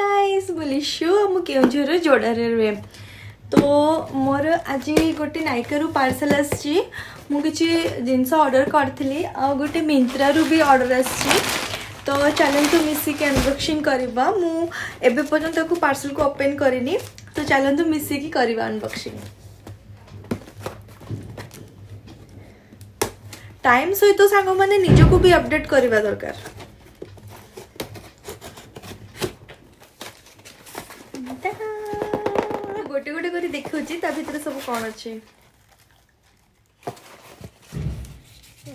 Guys बोलिशु मु केउझर जोड़ारे रुए तो मोर आज गोटे नायिका पार्सल आसी मु किसी जिनस ऑर्डर करी आ गोटे मिंत्रा रु भी ऑर्डर आसी तो चलतु मिसिक अनबॉक्सिंग करवा मु एबे पर्यंत पार्सल को ओपन करनी तो चलतु मिसिक करवा अनबॉक्सिंग टाइम सहित सांग मैंने निजको भी अपडेट करवा दरकार गोटे गोटे कर देखुची भितर सब कौन अच्छे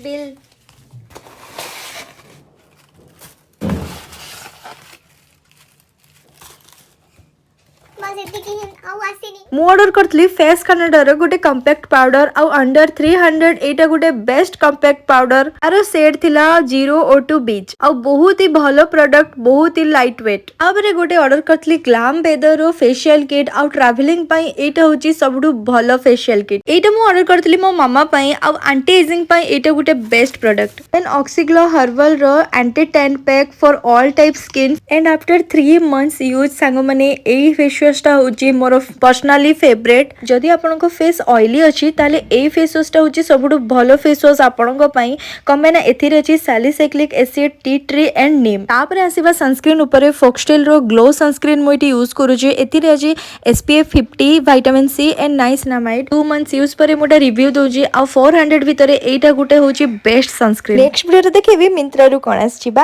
बिल मु ऑर्डर करथली फेस कनेडर गोटे कंपैक्ट पाउडर आउ अंडर 300 एटा गोटे बेस्ट कंपैक्ट पाउडर आरो सेट थिला 0O2 बीच आउ बहुत ही भलो प्रोडक्ट बहुत ही लाइट वेट आबरे गोटे ऑर्डर करथली ग्लाम वेदर रो फेशियल किट आउ ट्रैवलिंग पई एटा होची सबडु भलो फेशियल किट एटा मु ऑर्डर करथली मो मामा पई आउ एंटी एजिंग पई एटा गोटे best product then Oxyglow herbal रो anti tan pack for all type skin and after 3 months use सांग माने एई फेस वॉश टा होची मोर पर्सनली फेवरेट जदि आपन को फेस ऑयली अछि ताले ए फेस वॉश टा होची सबडु भलो फेस वॉश आपन को पई कमेना एथिरे अछि salicylic acid tea tree and neem तापरे आसीबा सनस्क्रीन ऊपर फोक्सटेल रो ग्लो सनस्क्रीन मोइटी यूज करू जे एथिरे अछि SPF 50 vitamin C and niacinamide 2 months use परे मोटा रिव्यू दोजी आ 400 भितरे एटा गुटे होची बेस्ट सनस्क्रीन नेक्स्ट वीडियो रे देखिबी मिंत्रा रु कोन आछि बा।